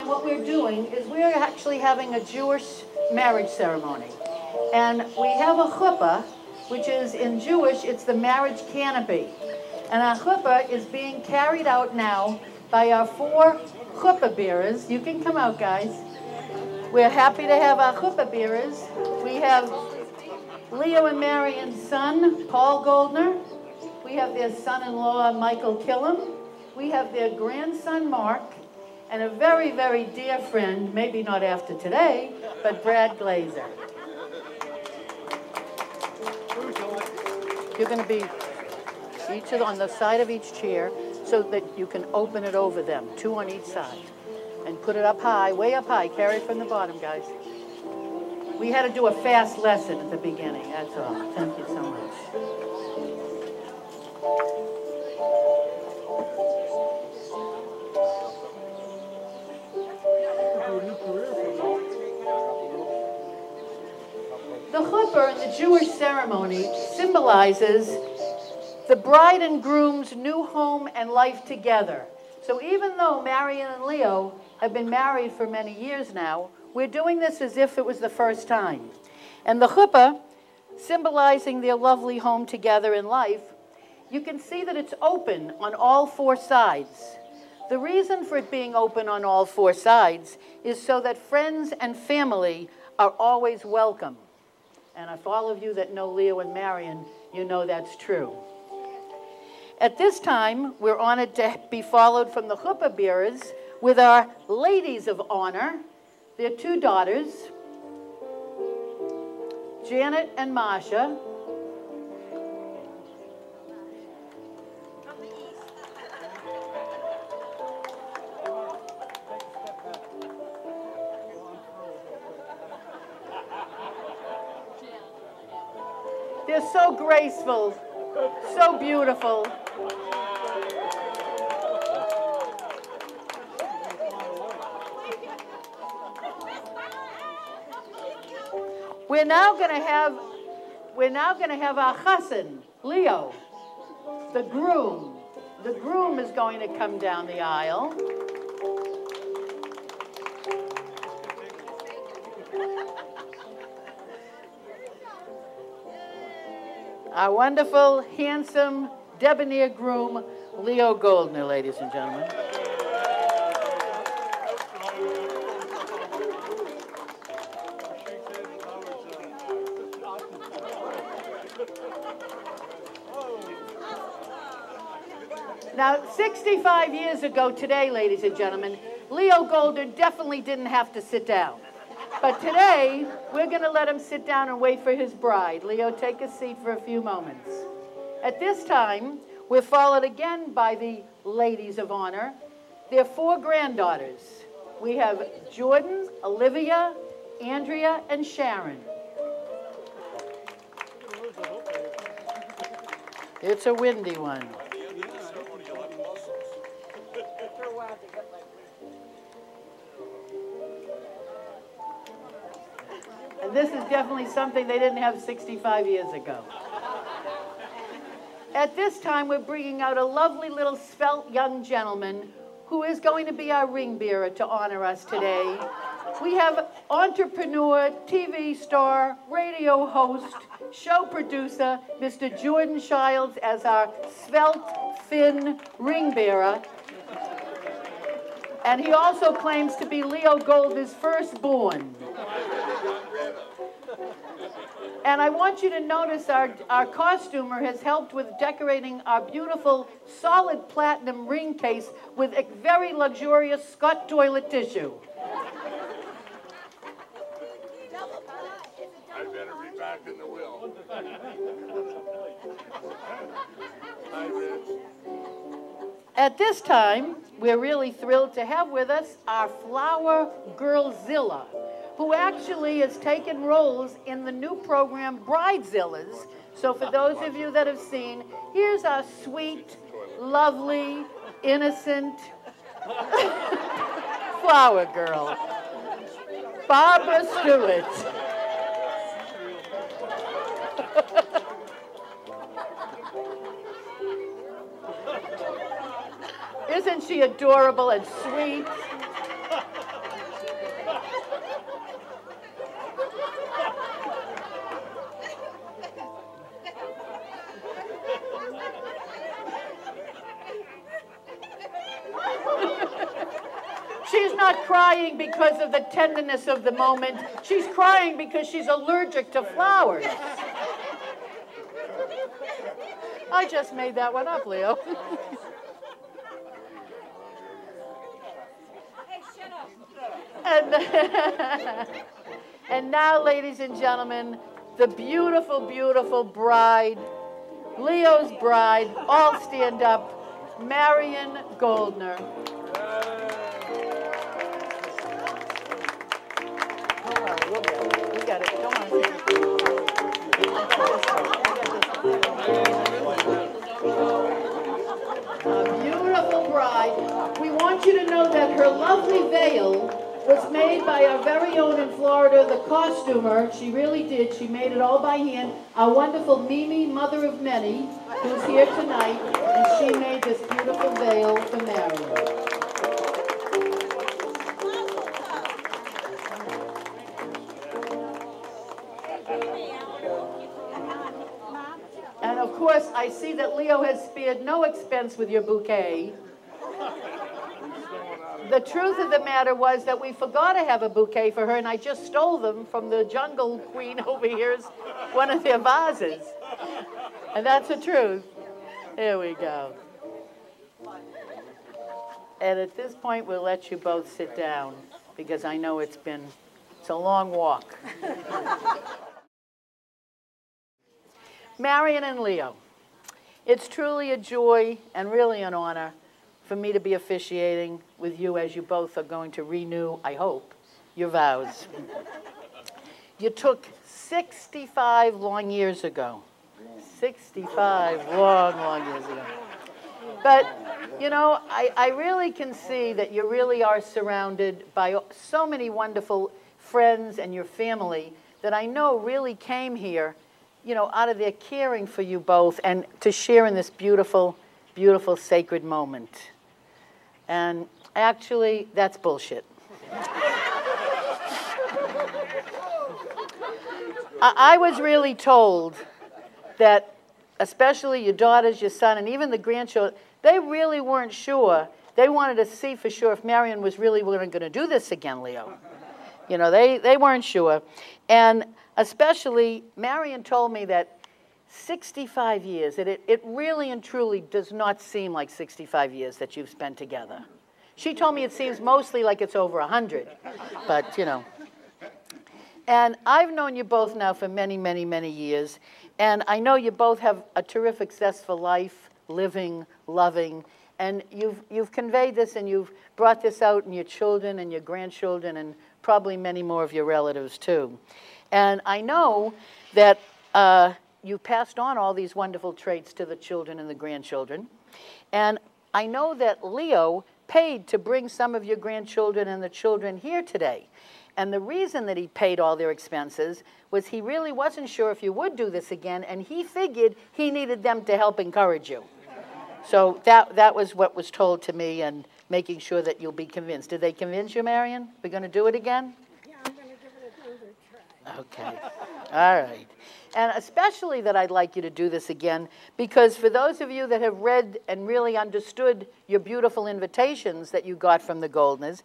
what we're doing is we're actually having a Jewish marriage ceremony. And we have a chuppah, which is in Jewish, it's the marriage canopy. And our chuppah is being carried out now by our 4 chuppah bearers. You can come out, guys. We're happy to have our chuppah bearers. We have Leo and Marian's son, Paul Goldner. We have their son-in-law, Michael Killam. We have their grandson, Mark, and a very, very dear friend, maybe not after today, but Brad Glazer. You're going to be on the side of each chair so that you can open it over them, 2 on each side. And put it up high, way up high. Carry it from the bottom, guys. We had to do a fast lesson at the beginning, that's all. Thank you so much. The chuppah in the Jewish ceremony symbolizes the bride and groom's new home and life together. So even though Marian and Leo have been married for many years now, we're doing this as if it was the first time. And the chuppah, symbolizing their lovely home together in life, you can see that it's open on all 4 sides. The reason for it being open on all 4 sides is so that friends and family are always welcome. And if all of you that know Leo and Marian, you know that's true. At this time, we're honored to be followed from the chuppah bearers with our ladies of honor, their 2 daughters, Janet and Masha. They're so graceful, so beautiful. We're now going to have our chassan, Leo, the groom. The groom is going to come down the aisle. Our wonderful, handsome, debonair groom, Leo Goldner, ladies and gentlemen. Now, 65 years ago today, ladies and gentlemen, Leo Goldner definitely didn't have to sit down. But today, we're going to let him sit down and wait for his bride. Leo, take a seat for a few moments. At this time, we're followed again by the ladies of honor. Their 4 granddaughters. We have Jordan, Olivia, Andrea, and Sharon. It's a windy one. And this is definitely something they didn't have 65 years ago. At this time, we're bringing out a lovely little svelte young gentleman who is going to be our ring bearer to honor us today. We have entrepreneur, TV star, radio host, show producer, Mr. Jordan Childs as our svelte, thin ring bearer. And he also claims to be Leo Goldner's firstborn. And I want you to notice our costumer has helped with decorating our beautiful solid platinum ring case with a very luxurious Scott toilet tissue. I better be back in the will. Hi, Rich. At this time, we're really thrilled to have with us our Flower Girlzilla, who actually has taken roles in the new program Bridezillas. So for those of you that have seen, here's our sweet, lovely, innocent flower girl, Barbara Stewart. Isn't she adorable and sweet? She's not crying because of the tenderness of the moment. She's crying because she's allergic to flowers. I just made that one up, Leo. Hey, shut up. And now, ladies and gentlemen, the beautiful, beautiful bride, Leo's bride, all stand up, Marian Goldner. Don't worry, we'll get it. We got it. Don't worry. A beautiful bride. We want you to know that her lovely veil was made by our very own in Florida, the costumer. She really did. She made it all by hand. Our wonderful Mimi, mother of many, who's here tonight, and she made this beautiful veil for Marian. And of course, I see that Leo has spared no expense with your bouquet. The truth of the matter was that we forgot to have a bouquet for her, and I just stole them from the jungle queen over here's one of their vases. And that's the truth. There we go. And at this point, we'll let you both sit down, because I know it's a long walk. Marian and Leo, it's truly a joy and really an honor for me to be officiating with you as you both are going to renew, I hope, your vows. You took 65 long years ago. 65 long years ago. But, you know, I really can see that you really are surrounded by so many wonderful friends and your family that I know really came here, you know, out of their caring for you both and to share in this beautiful, beautiful sacred moment. And actually, that's bullshit. I was really told that, especially your daughters, your son, and even the grandchildren, they really weren't sure. They wanted to see for sure if Marian was really going to do this again, Leo. You know, they weren't sure. And especially, Marian told me that 65 years, that it really and truly does not seem like 65 years that you've spent together. She told me it seems mostly like it's over 100, but, you know. And I've known you both now for many, many, many years, and I know you both have a terrific, successful life, living, loving, and you've conveyed this and you've brought this out in your children and your grandchildren and probably many more of your relatives, too. And I know that you passed on all these wonderful traits to the children and the grandchildren. And I know that Leo paid to bring some of your grandchildren and the children here today. And the reason that he paid all their expenses was he really wasn't sure if you would do this again, and he figured he needed them to help encourage you. So that was what was told to me, and making sure that you'll be convinced. Did they convince you, Marian? We're going to do it again? Yeah, I'm going to give it another try. Okay. All right. And especially that I'd like you to do this again, because for those of you that have read and really understood your beautiful invitations that you got from the Goldners,